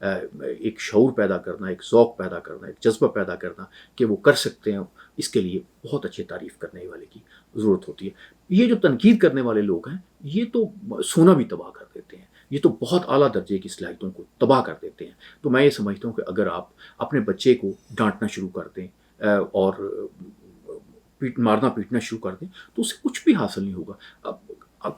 ایک شعور پیدا کرنا، ایک ذوق پیدا کرنا، ایک جذبہ پیدا کرنا کہ وہ کر سکتے ہیں، اس کے لیے بہت اچھے تعریف کرنے والے کی ضرورت ہوتی ہے۔ یہ جو تنقید کرنے والے لوگ ہیں یہ تو سونا بھی تباہ کر دیتے ہیں، یہ تو بہت اعلیٰ درجے کی صلاحیتوں کو تباہ کر دیتے ہیں۔ تو میں یہ سمجھتا ہوں کہ اگر آپ اپنے بچے کو ڈانٹنا شروع کر دیں اور مارنا پیٹنا شروع کر دیں تو اسے کچھ بھی حاصل نہیں ہوگا۔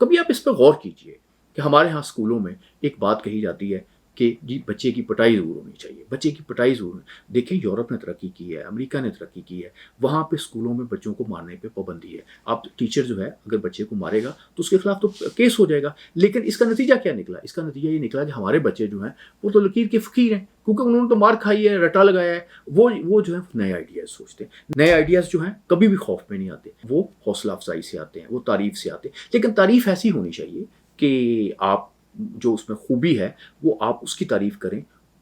کبھی آپ اس پہ غور کیجئے کہ ہمارے ہاں اسکولوں میں ایک بات کہی جاتی ہے کہ جی بچے کی پٹائی ضرور ہونی چاہیے، بچے کی پٹائی ضرور دیکھیں یورپ نے ترقی کی ہے، امریکہ نے ترقی کی ہے، وہاں پہ اسکولوں میں بچوں کو مارنے پہ پابندی ہے۔ آپ ٹیچر جو ہے اگر بچے کو مارے گا تو اس کے خلاف تو کیس ہو جائے گا، لیکن اس کا نتیجہ کیا نکلا؟ اس کا نتیجہ یہ نکلا کہ ہمارے بچے جو ہیں وہ تو لکیر کے فقیر ہیں، کیونکہ انہوں نے تو مار کھائی ہے، رٹا لگایا ہے۔ وہ جو ہے نئے آئیڈیاز سوچتے ہیں، نئے آئیڈیاز جو ہیں کبھی بھی خوف میں نہیں آتے، وہ حوصلہ افزائی سے آتے ہیں، وہ تعریف سے آتے ہیں۔ لیکن تعریف ایسی ہونی چاہیے کہ آپ جو اس میں خوبی ہے وہ آپ اس کی تعریف کریں،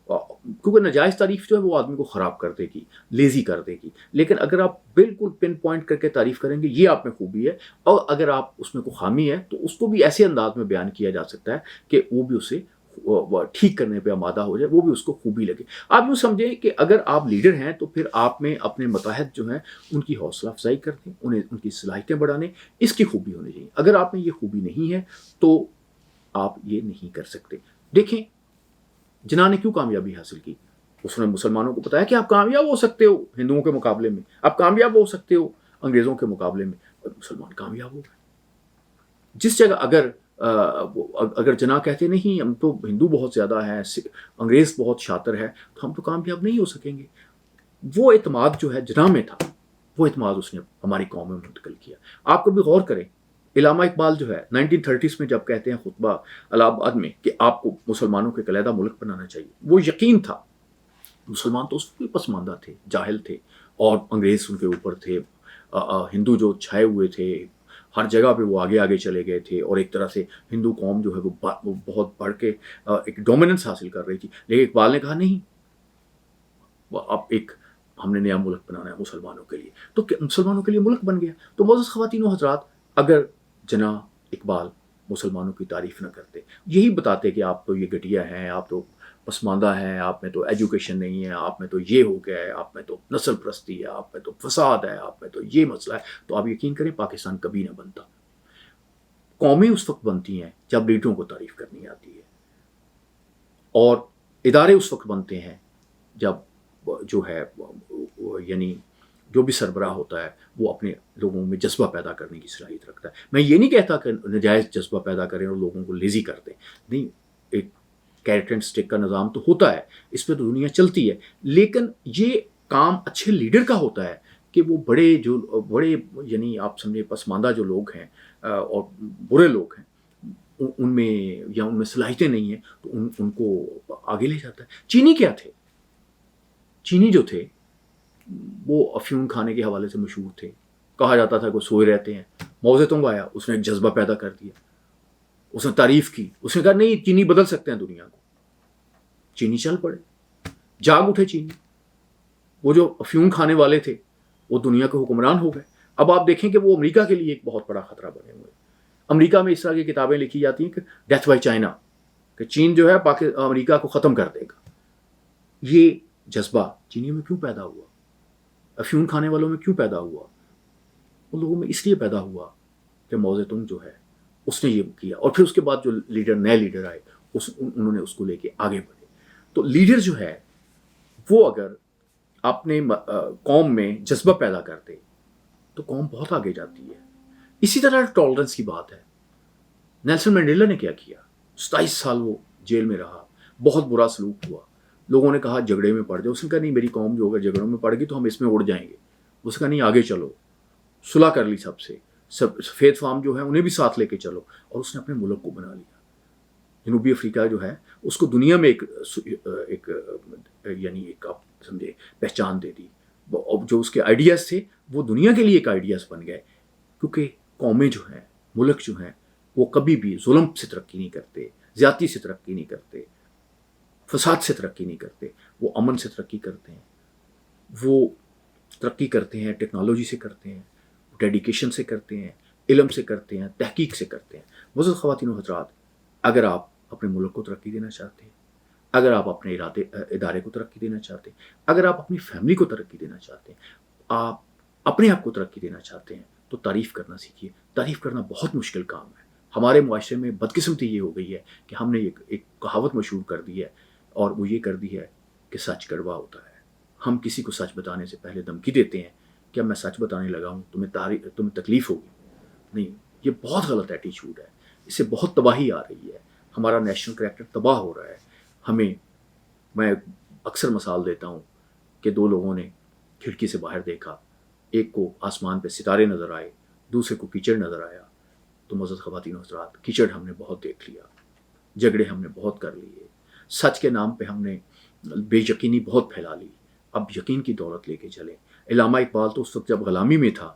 کیونکہ ناجائز تعریف جو ہے وہ آدمی کو خراب کر دے گی، لیزی کر دے گی۔ لیکن اگر آپ بالکل پن پوائنٹ کر کے تعریف کریں گے یہ آپ میں خوبی ہے، اور اگر آپ اس میں کوئی خامی ہے تو اس کو بھی ایسے انداز میں بیان کیا جا سکتا ہے کہ وہ بھی اسے ٹھیک کرنے پہ آمادہ ہو جائے، وہ بھی اس کو خوبی لگے۔ آپ یوں سمجھیں کہ اگر آپ لیڈر ہیں تو پھر آپ میں اپنے متحد جو ہیں ان کی حوصلہ افزائی کر دیں، انہیں ان کی صلاحیتیں بڑھانے، اس کی خوبی ہونی چاہیے۔ اگر آپ میں یہ خوبی نہیں ہے تو آپ یہ نہیں کر سکتے۔ دیکھیں جناح نے کیوں کامیابی حاصل کی؟ اس نے مسلمانوں کو بتایا کہ آپ کامیاب ہو سکتے ہو ہندوؤں کے مقابلے میں، آپ کامیاب ہو سکتے ہو انگریزوں کے مقابلے میں، اور مسلمان کامیاب ہو گئے۔ جس جگہ اگر جناح کہتے نہیں ہم تو ہندو بہت زیادہ ہیں، انگریز بہت شاطر ہے، تو ہم تو کامیاب نہیں ہو سکیں گے۔ وہ اعتماد جو ہے جناح میں تھا، وہ اعتماد اس نے ہماری قوم میں منتقل کیا۔ آپ کبھی غور کریں، علامہ اقبال جو ہے 1930s میں جب کہتے ہیں خطبہ الہ آباد میں کہ آپ کو مسلمانوں کے علیحدہ ملک بنانا چاہیے، وہ یقین تھا۔ مسلمان تو اس وقت بھی پسماندہ تھے، جاہل تھے، اور انگریز ان کے اوپر تھے، ہندو جو چھائے ہوئے تھے ہر جگہ پہ وہ آگے آگے چلے گئے تھے، اور ایک طرح سے ہندو قوم جو ہے وہ بہت بڑھ کے ایک ڈومیننس حاصل کر رہی تھی۔ لیکن اقبال نے کہا نہیں، اب ہم نے نیا ملک بنانا ہے مسلمانوں کے لیے، تو مسلمانوں کے لیے ملک بن گیا۔ تو معزز خواتین و حضرات، اگر جناح اقبال مسلمانوں کی تعریف نہ کرتے، یہی بتاتے کہ آپ تو یہ گھٹیا ہیں، آپ تو پسماندہ ہیں، آپ میں تو ایجوکیشن نہیں ہے، آپ میں تو یہ ہو گیا ہے، آپ میں تو نسل پرستی ہے، آپ میں تو فساد ہے، آپ میں تو یہ مسئلہ ہے، تو آپ یقین کریں پاکستان کبھی نہ بنتا۔ قومیں اس وقت بنتی ہیں جب لیڈروں کو تعریف کرنی آتی ہے، اور ادارے اس وقت بنتے ہیں جب جو ہے یعنی جو بھی سربراہ ہوتا ہے وہ اپنے لوگوں میں جذبہ پیدا کرنے کی صلاحیت رکھتا ہے۔ میں یہ نہیں کہتا کہ ناجائز جذبہ پیدا کریں اور لوگوں کو لیزی کر دیں، نہیں، ایک کیرٹ اینڈ اسٹک کا نظام تو ہوتا ہے، اس پہ تو دنیا چلتی ہے، لیکن یہ کام اچھے لیڈر کا ہوتا ہے کہ وہ بڑے یعنی آپ سمجھے پسماندہ جو لوگ ہیں اور برے لوگ ہیں ان میں صلاحیتیں نہیں ہیں تو ان کو آگے لے جاتا ہے۔ چینی کیا تھے؟ چینی جو تھے وہ افیون کھانے کے حوالے سے مشہور تھے، کہا جاتا تھا کہ سوئے رہتے ہیں۔ ماؤ زیدونگ آیا، اس نے ایک جذبہ پیدا کر دیا، اس نے تعریف کی، اس نے کہا نہیں چینی بدل سکتے ہیں دنیا کو۔ چینی چل پڑے، جاگ اٹھے چینی، وہ جو افیون کھانے والے تھے وہ دنیا کے حکمران ہو گئے۔ اب آپ دیکھیں کہ وہ امریکہ کے لیے ایک بہت بڑا خطرہ بنے ہوئے۔ امریکہ میں اس طرح کی کتابیں لکھی جاتی ہیں کہ ڈیتھ بائی چائنا، کہ چین جو ہے امریکہ کو ختم کر دے گا۔ یہ جذبہ چینی میں کیوں پیدا ہوا؟ افیون کھانے والوں میں کیوں پیدا ہوا؟ ان لوگوں میں اس لیے پیدا ہوا کہ ماؤ زیدونگ جو ہے اس نے یہ کیا، اور پھر اس کے بعد جو نئے لیڈر آئے انہوں نے اس کو لے کے آگے بڑھے۔ تو لیڈر جو ہے وہ اگر اپنے قوم میں جذبہ پیدا کرتے تو قوم بہت آگے جاتی ہے۔ اسی طرح ٹالرنس کی بات ہے۔ نیلسن مینڈیلا نے کیا 27 سال وہ جیل میں رہا، بہت برا سلوک ہوا، لوگوں نے کہا جھگڑے میں پڑ جاؤ، اس نے کہا نہیں، میری قوم جو اگر جھگڑوں میں پڑ گئی تو ہم اس میں اڑ جائیں گے۔ اس نے کہا نہیں، آگے چلو، صلح کر لی سب سے، سفید فام جو ہے انہیں بھی ساتھ لے کے چلو، اور اس نے اپنے ملک کو بنا لیا۔ جنوبی افریقہ جو ہے اس کو دنیا میں ایک یعنی ایک آپ سمجھے پہچان دے دی، جو اس کے آئیڈیاز تھے وہ دنیا کے لیے ایک آئیڈیاز بن گئے، کیونکہ قومیں جو ہیں، ملک جو ہیں، وہ کبھی بھی ظلم سے ترقی نہیں کرتے، زیادتی سے ترقی نہیں کرتے، فساد سے ترقی نہیں کرتے، وہ امن سے ترقی کرتے ہیں، وہ ترقی کرتے ہیں ٹیکنالوجی سے کرتے ہیں، ڈیڈیکیشن سے کرتے ہیں، علم سے کرتے ہیں، تحقیق سے کرتے ہیں۔ معزز خواتین و حضرات، اگر آپ اپنے ملک کو ترقی دینا چاہتے ہیں، اگر آپ اپنے ادارے کو ترقی دینا چاہتے ہیں، اگر آپ اپنی فیملی کو ترقی دینا چاہتے ہیں، آپ اپنے آپ کو ترقی دینا چاہتے ہیں، تو تعریف کرنا سیکھیے۔ تعریف کرنا بہت مشکل کام ہے۔ ہمارے معاشرے میں بدقسمتی یہ ہو گئی ہے کہ ہم نے ایک کہاوت مشہور کر دی ہے، اور وہ یہ کر دی ہے کہ سچ کڑوا ہوتا ہے۔ ہم کسی کو سچ بتانے سے پہلے دھمکی دیتے ہیں کہ اب میں سچ بتانے لگا ہوں، تمہیں تکلیف ہوگی۔ نہیں، یہ بہت غلط ایٹیچیوڈ ہے، اس سے بہت تباہی آ رہی ہے، ہمارا نیشنل کریکٹر تباہ ہو رہا ہے۔ میں اکثر مثال دیتا ہوں کہ دو لوگوں نے کھڑکی سے باہر دیکھا، ایک کو آسمان پہ ستارے نظر آئے، دوسرے کو کیچڑ نظر آیا۔ تو معزز خواتین و حضرات، کیچڑ ہم نے بہت دیکھ لیا، جھگڑے ہم نے بہت کر لیے، سچ کے نام پہ ہم نے بے یقینی بہت پھیلا لی۔ اب یقین کی دولت لے کے چلیں۔ علامہ اقبال تو اس وقت جب غلامی میں تھا،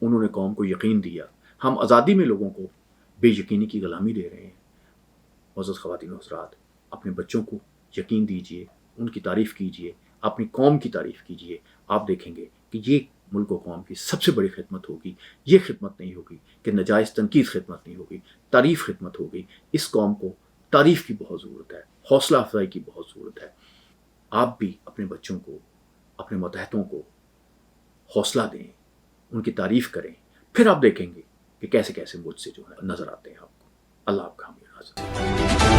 انہوں نے قوم کو یقین دیا۔ ہم آزادی میں لوگوں کو بے یقینی کی غلامی دے رہے ہیں۔ معزز خواتین و حضرات، اپنے بچوں کو یقین دیجئے، ان کی تعریف کیجئے، اپنی قوم کی تعریف کیجئے۔ آپ دیکھیں گے کہ یہ ملک و قوم کی سب سے بڑی خدمت ہوگی۔ یہ خدمت نہیں ہوگی کہ نجائز تنقید خدمت نہیں ہوگی، تعریف خدمت ہوگی۔ اس قوم کو تعریف کی بہت ضرورت ہے، حوصلہ افزائی کی بہت ضرورت ہے۔ آپ بھی اپنے بچوں کو، اپنے ماتحتوں کو حوصلہ دیں، ان کی تعریف کریں، پھر آپ دیکھیں گے کہ کیسے کیسے مجھ سے جو ہے نظر آتے ہیں آپ کو۔ اللہ آپ کا حامی ناصر۔